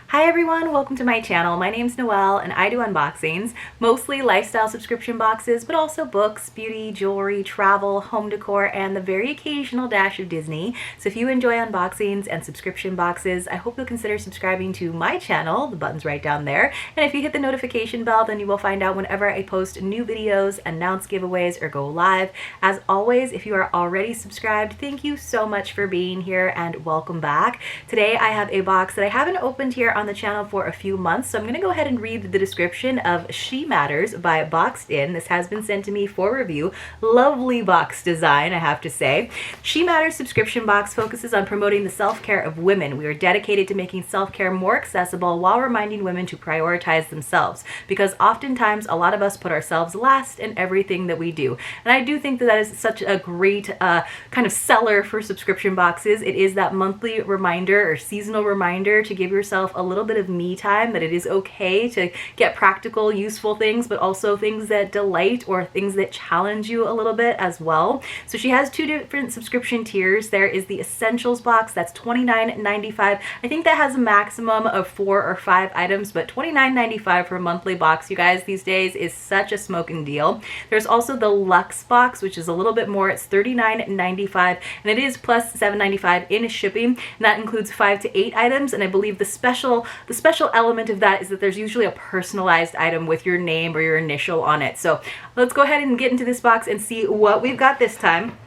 Hi everyone, welcome to my channel. My name's Noelle and I do unboxings, mostly lifestyle subscription boxes, but also books, beauty, jewelry, travel, home decor, and the very occasional dash of Disney. So if you enjoy unboxings and subscription boxes, I hope you'll consider subscribing to my channel. The button's right down there. And if you hit the notification bell, then you will find out whenever I post new videos, announce giveaways, or go live. As always, if you are already subscribed, thank you so much for being here and welcome back. Today I have a box that I haven't opened here on the channel for a few months, so I'm going to go ahead and read the description of She Matters by BoxedIn. This has been sent to me for review. Lovely box design, I have to say. She Matters subscription box focuses on promoting the self-care of women. We are dedicated to making self-care more accessible while reminding women to prioritize themselves, because oftentimes a lot of us put ourselves last in everything that we do. And I do think that that is such a great kind of seller for subscription boxes. It is that monthly reminder or seasonal reminder to give yourself a little bit of me time, that it is okay to get practical, useful things, but also things that delight or things that challenge you a little bit as well. So she has two different subscription tiers. There is the Essentials box, that's $29.95. I think that has a maximum of 4 or 5 items, but $29.95 for a monthly box, you guys, these days is such a smoking deal. There's also the Luxe box, which is a little bit more. It's $39.95, and it is plus $7.95 in shipping, and that includes 5 to 8 items. And I believe the special element of that is that there's usually a personalized item with your name or your initial on it. So let's go ahead and get into this box and see what we've got this time.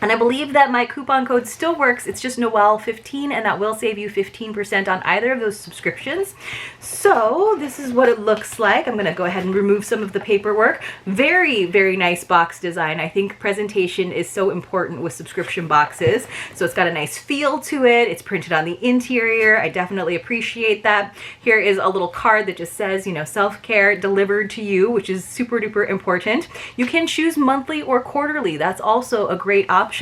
And I believe that my coupon code still works. It's just Noelle15, and that will save you 15% on either of those subscriptions. So this is what it looks like. I'm going to go ahead and remove some of the paperwork. Very, very nice box design. I think presentation is so important with subscription boxes. So it's got a nice feel to it. It's printed on the interior. I definitely appreciate that. Here is a little card that just says, you know, self-care delivered to you, which is super duper important. You can choose monthly or quarterly. That's also a great option.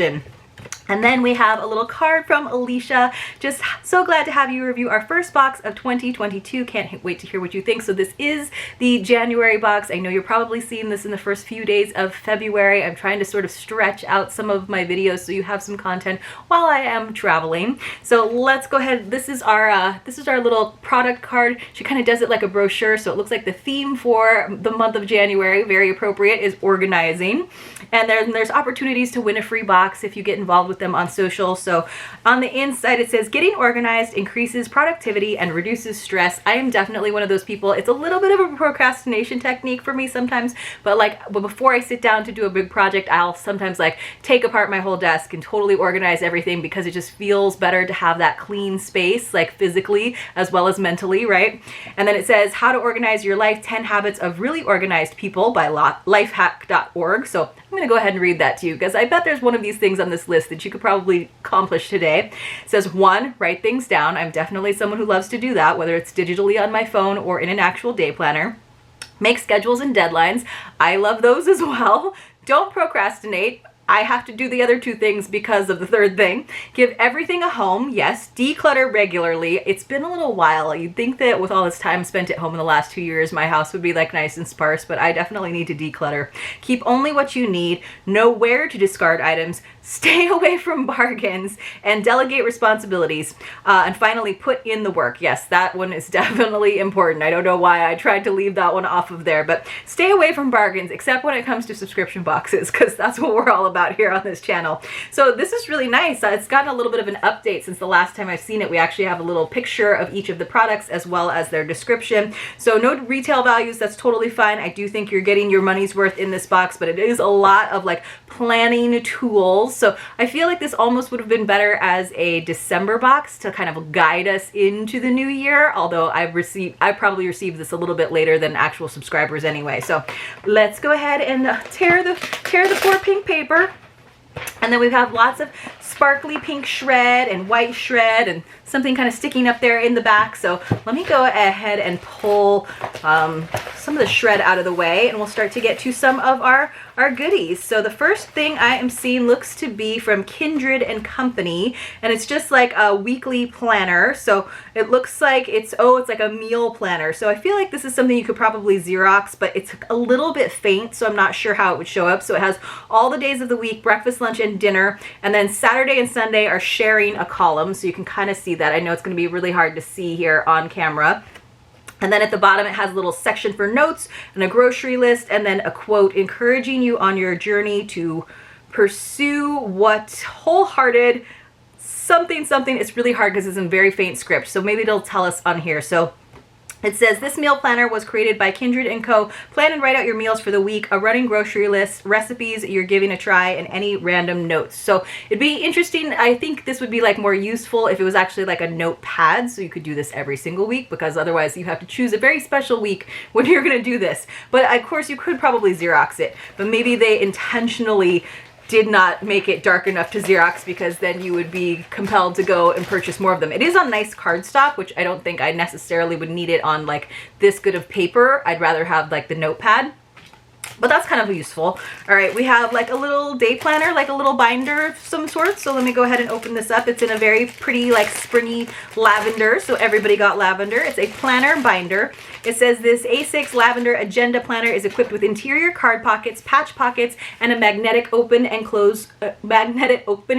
And then we have a little card from Alicia. Just so glad to have you review our first box of 2022. Can't wait to hear what you think. So this is the January box. I know you're probably seeing this in the first few days of February. I'm trying to sort of stretch out some of my videos so you have some content while I am traveling. So let's go ahead. This is our little product card. She kind of does it like a brochure, so it looks like the theme for the month of January, very appropriate, is organizing. And then there's opportunities to win a free box if you get involved with them on social. So on the inside it says, getting organized increases productivity and reduces stress. I am definitely one of those people. It's a little bit of a procrastination technique for me sometimes, but before I sit down to do a big project, I'll sometimes like take apart my whole desk and totally organize everything, because it just feels better to have that clean space, like physically as well as mentally, right? And then it says how to organize your life, 10 habits of really organized people by lifehack.org. So I'm going to go ahead and read that to you, because I bet there's one of these things on this list that you could probably accomplish today. It says 1, write things down. I'm definitely someone who loves to do that, whether it's digitally on my phone or in an actual day planner. Make schedules and deadlines. I love those as well. Don't procrastinate. I have to do the other 2 things because of the third thing. Give everything a home. Yes. Declutter regularly. It's been a little while. You'd think that with all this time spent at home in the last 2 years, my house would be like nice and sparse, but I definitely need to declutter. Keep only what you need. Know where to discard items. Stay away from bargains, and delegate responsibilities. And finally, put in the work. Yes, that one is definitely important. I don't know why I tried to leave that one off of there, but stay away from bargains, except when it comes to subscription boxes, because that's what we're all about here on this channel. So this is really nice. It's gotten a little bit of an update since the last time I've seen it. We actually have a little picture of each of the products as well as their description. So no retail values, that's totally fine. I do think you're getting your money's worth in this box, but it is a lot of like planning tools. So I feel like this almost would have been better as a December box to kind of guide us into the new year, although I probably received this a little bit later than actual subscribers anyway. So let's go ahead and tear the poor pink paper. And then we have lots of sparkly pink shred and white shred and something kind of sticking up there in the back. So let me go ahead and pull some of the shred out of the way, and we'll start to get to some of our goodies. So the first thing I am seeing looks to be from Kindred and Company, and it's just like a weekly planner. So it looks like it's like a meal planner. So I feel like this is something you could probably Xerox, but it's a little bit faint, so I'm not sure how it would show up. So it has all the days of the week, breakfast, lunch, and dinner, and then Saturday and Sunday are sharing a column, so you can kind of see that. I know it's going to be really hard to see here on camera. And then at the bottom, it has a little section for notes and a grocery list, and then a quote encouraging you on your journey to pursue what wholehearted something. It's really hard because it's in very faint script, so maybe it'll tell us on here. So it says, this meal planner was created by Kindred & Co. Plan and write out your meals for the week, a running grocery list, recipes you're giving a try, and any random notes. So it'd be interesting. I think this would be like more useful if it was actually like a notepad, so you could do this every single week, because otherwise you have to choose a very special week when you're going to do this. But of course you could probably Xerox it, but maybe they intentionally did not make it dark enough to Xerox, because then you would be compelled to go and purchase more of them. It is on nice cardstock, which I don't think I necessarily would need it on like this good of paper. I'd rather have like the notepad. But that's kind of useful. All right, we have like a little day planner, like a little binder of some sort. So let me go ahead and open this up. It's in a very pretty, like springy lavender. So everybody got lavender. It's a planner binder. It says this A6 lavender agenda planner is equipped with interior card pockets, patch pockets, and a magnetic open and close,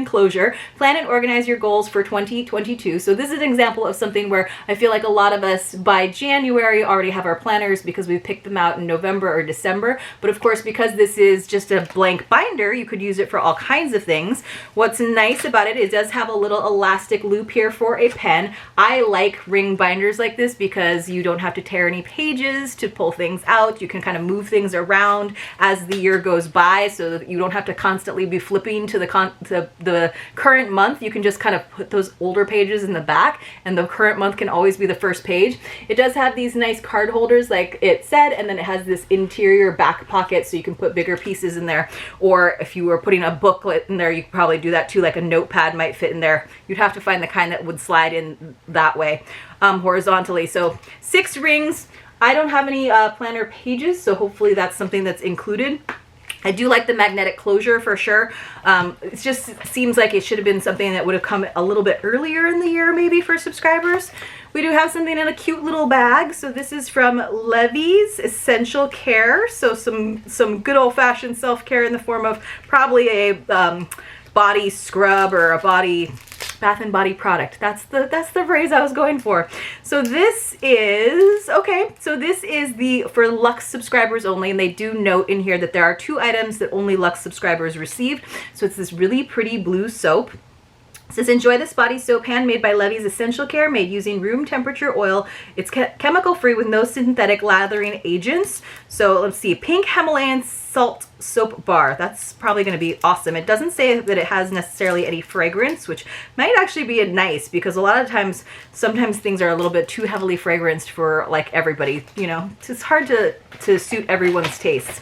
closure. Plan and organize your goals for 2022. So this is an example of something where I feel like a lot of us by January already have our planners because we've picked them out in November or December. But of course, because this is just a blank binder, you could use it for all kinds of things. What's nice about it, it does have a little elastic loop here for a pen. I like ring binders like this because you don't have to tear any pages to pull things out. You can kind of move things around as the year goes by, so that you don't have to constantly be flipping to the current month. You can just kind of put those older pages in the back, and the current month can always be the first page. It does have these nice card holders like it said, and then it has this interior back pocket, so you can put bigger pieces in there. Or if you were putting a booklet in there, you could probably do that too. Like a notepad might fit in there. You'd have to find the kind that would slide in that way, horizontally. So 6 rings. I don't have any planner pages, so hopefully that's something that's included. I do like the magnetic closure for sure. It just seems like it should have been something that would have come a little bit earlier in the year, maybe, for subscribers. We do have something in a cute little bag. So this is from Levi's Essential Care. So some good old-fashioned self-care in the form of probably a body scrub or a bath and body product. That's the phrase I was going for. So this is for Luxe subscribers only, and they do note in here that there are 2 items that only Luxe subscribers received. So it's this really pretty blue soap. It says, enjoy this body soap handmade by Levi's Essential Care, made using room temperature oil. It's chemical free with no synthetic lathering agents. So let's see, pink Himalayan salt soap bar. That's probably going to be awesome. It doesn't say that it has necessarily any fragrance, which might actually be nice, because a lot of times, sometimes things are a little bit too heavily fragranced for like everybody, you know. It's hard to suit everyone's tastes.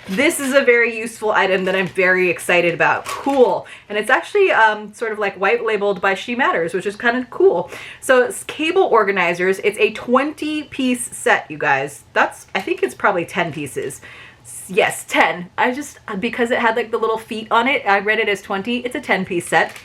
This is a very useful item that I'm very excited about. Cool. And it's actually sort of like white labeled by Shematters, which is kind of cool. So it's cable organizers. It's a 20-piece set, you guys. I think it's probably 10 pieces. Yes, 10. Because it had like the little feet on it, I read it as 20. It's a 10-piece set.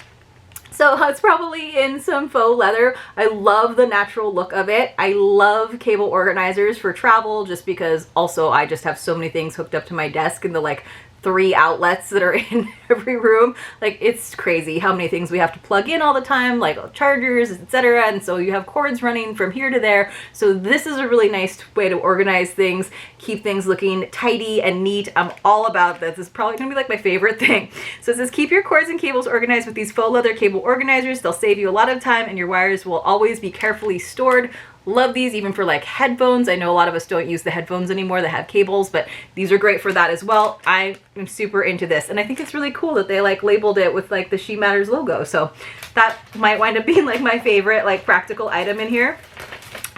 So it's probably in some faux leather. I love the natural look of it. I love cable organizers for travel, just because also I just have so many things hooked up to my desk and the like 3 outlets that are in every room. Like, it's crazy how many things we have to plug in all the time, like chargers, etc. And so you have cords running from here to there. So this is a really nice way to organize things, keep things looking tidy and neat. I'm all about this. This is probably gonna be like my favorite thing. So it says, keep your cords and cables organized with these faux leather cable organizers. They'll save you a lot of time, and your wires will always be carefully stored. Love these even for like headphones. I know a lot of us don't use the headphones anymore that have cables, but these are great for that as well. I am super into this, and I think it's really cool that they like labeled it with like the Shematters logo. So that might wind up being like my favorite like practical item in here.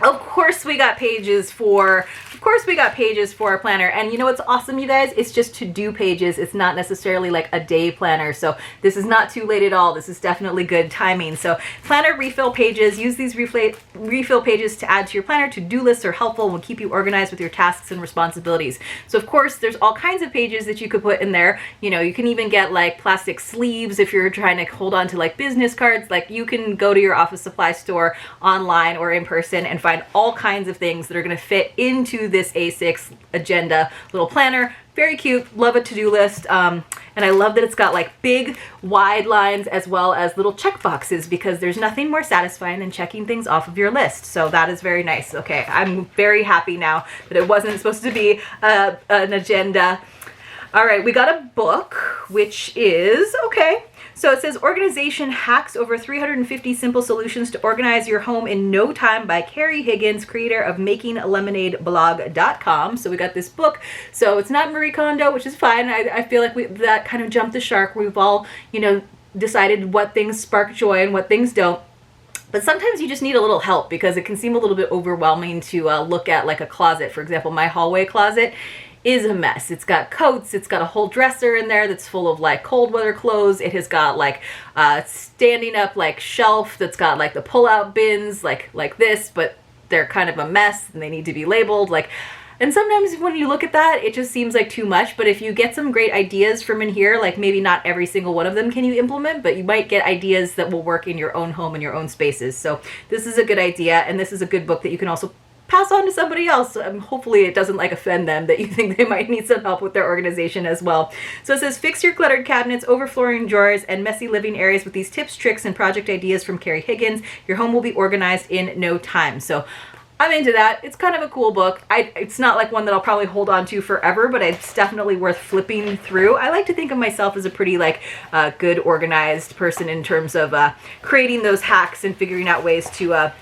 Of course, we got pages for of course we got pages for our planner, and you know what's awesome, you guys? It's just to-do pages. It's not necessarily like a day planner, so this is not too late at all. This is definitely good timing. So planner refill pages, use these refill pages to add to your planner. To-do lists are helpful and will keep you organized with your tasks and responsibilities. So of course there's all kinds of pages that you could put in there. You know, you can even get like plastic sleeves if you're trying to hold on to like business cards. Like you can go to your office supply store online or in person and find all kinds of things that are going to fit into this A6 agenda little planner. Very cute. Love a to-do list. And I love that it's got like big wide lines as well as little check boxes, because there's nothing more satisfying than checking things off of your list. So that is very nice. Okay, I'm very happy now that it wasn't supposed to be an agenda. All right, we got a book, which is, okay. So it says Organization Hacks, over 350 Simple Solutions to Organize Your Home in No Time by Carrie Higgins, creator of MakingLemonadeBlog.com. So we got this book. So it's not Marie Kondo, which is fine. I feel like that kind of jumped the shark. We've all, you know, decided what things spark joy and what things don't. But sometimes you just need a little help, because it can seem a little bit overwhelming to look at like a closet. For example, my hallway closet is a mess. It's got coats, it's got a whole dresser in there that's full of like cold weather clothes. It has got like standing up like shelf that's got like the pull-out bins like this, but they're kind of a mess and they need to be labeled. Like, and sometimes when you look at that, it just seems like too much. But if you get some great ideas from in here, like maybe not every single one of them can you implement, but you might get ideas that will work in your own home and your own spaces. So this is a good idea, and this is a good book that you can also pass on to somebody else. Hopefully it doesn't like offend them that you think they might need some help with their organization as well. So it says, fix your cluttered cabinets, overflowing drawers, and messy living areas with these tips, tricks, and project ideas from Carrie Higgins. Your home will be organized in no time. So I'm into that. It's kind of a cool book. It's not like one that I'll probably hold on to forever, but it's definitely worth flipping through. I like to think of myself as a pretty like good organized person in terms of creating those hacks and figuring out ways to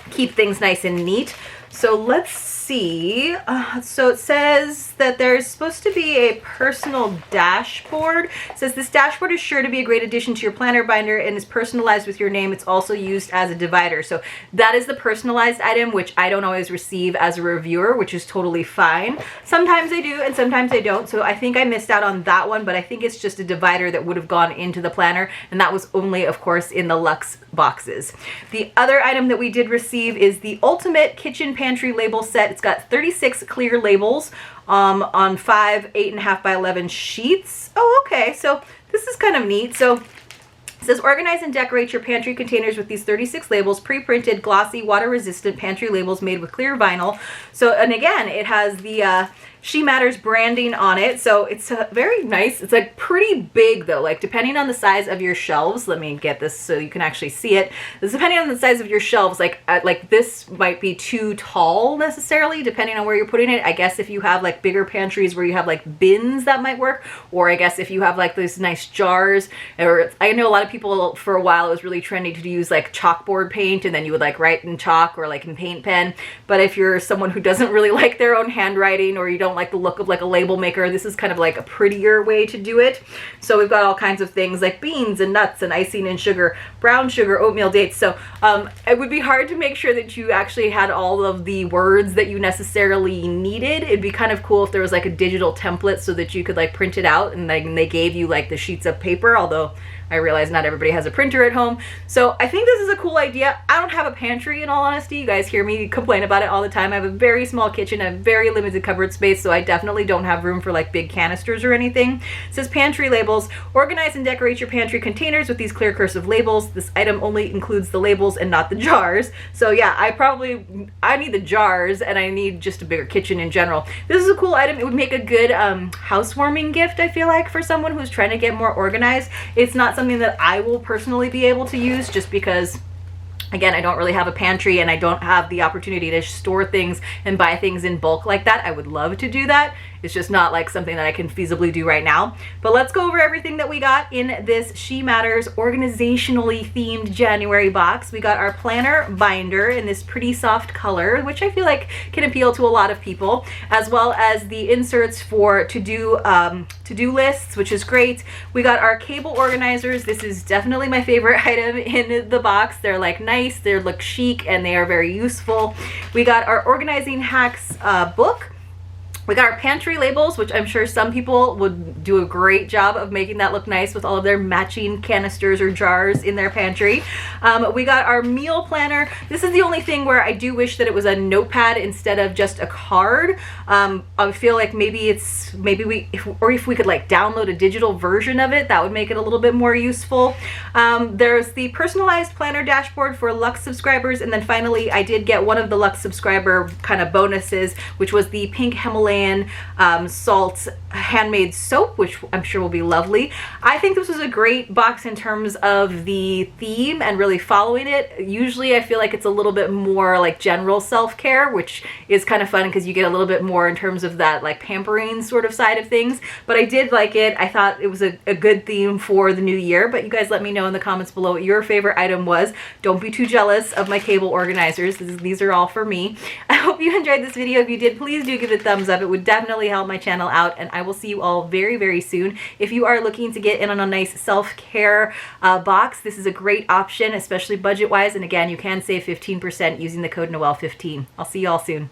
keep things nice and neat. So let's see. So it says that there's supposed to be a personal dashboard. It says this dashboard is sure to be a great addition to your planner binder and is personalized with your name. It's also used as a divider. So that is the personalized item, which I don't always receive as a reviewer, which is totally fine. Sometimes I do and sometimes I don't. So I think I missed out on that one, but I think it's just a divider that would have gone into the planner, and that was only, of course, in the Luxe boxes. The other item that we did receive is the Ultimate Kitchen Pantry Label Set. It's got 36 clear labels on 5 8.5 by 11 sheets. Oh, okay. So this is kind of neat. So it says organize and decorate your pantry containers with these 36 labels, pre-printed, glossy, water-resistant pantry labels made with clear vinyl. So, and again, it has the She Matters branding on it. So it's very nice. It's like pretty big though, like depending on the size of your shelves. Let me get this so you can actually see it. Depending on the size of your shelves, like this might be too tall necessarily, depending on where you're putting it. I guess if you have like bigger pantries where you have like bins, that might work. Or I guess if you have like those nice jars, or I know a lot of people for a while, it was really trendy to use like chalkboard paint, and then you would like write in chalk or like in paint pen. But if you're someone who doesn't really like their own handwriting, or you don't like the look of like a label maker, this is kind of like a prettier way to do it. So we've got all kinds of things like beans and nuts and icing and sugar, brown sugar, oatmeal, dates. So it would be hard to make sure that you actually had all of the words that you necessarily needed. It'd be kind of cool if there was like a digital template so that you could like print it out, and then they gave you like the sheets of paper, although I realize not everybody has a printer at home. So I think this is a cool idea. I don't have a pantry, in all honesty. You guys hear me complain about it all the time. I have a very small kitchen, I have very limited cupboard space, so I definitely don't have room for like big canisters or anything. It says pantry labels. Organize and decorate your pantry containers with these clear cursive labels. This item only includes the labels and not the jars. So yeah, I need the jars, and I need just a bigger kitchen in general. This is a cool item. It would make a good housewarming gift, I feel like, for someone who's trying to get more organized. It's not something that I will personally be able to use, just because again, I don't really have a pantry and I don't have the opportunity to store things and buy things in bulk like that. I would love to do that. It's just not like something that I can feasibly do right now. But let's go over everything that we got in this She Matters organizationally themed January box. We got our planner binder in this pretty soft color, which I feel like can appeal to a lot of people, as well as the inserts for to-do lists, which is great. We got our cable organizers. This is definitely my favorite item in the box. They're like nice, they look chic, and they are very useful. We got our organizing hacks book. We got our pantry labels, which I'm sure some people would do a great job of making that look nice with all of their matching canisters or jars in their pantry. We got our meal planner. This is the only thing where I do wish that it was a notepad instead of just a card. I feel like if we could like download a digital version of it, that would make it a little bit more useful. There's the personalized planner dashboard for Luxe subscribers, and then finally I did get one of the Luxe subscriber kind of bonuses, which was the pink Himalayan salt handmade soap, which I'm sure will be lovely. I think this was a great box in terms of the theme and really following it. Usually I feel like it's a little bit more like general self-care, which is kind of fun because you get a little bit more in terms of that like pampering sort of side of things. But I did like it. I thought it was a good theme for the new year. But you guys let me know in the comments below what your favorite item was. Don't be too jealous of my cable organizers. These are all for me. I hope you enjoyed this video. If you did, please do give it a thumbs up. It would definitely help my channel out, and I will see you all very, very soon. If you are looking to get in on a nice self-care box, this is a great option, especially budget-wise, and again, you can save 15% using the code Noel15. I'll see you all soon.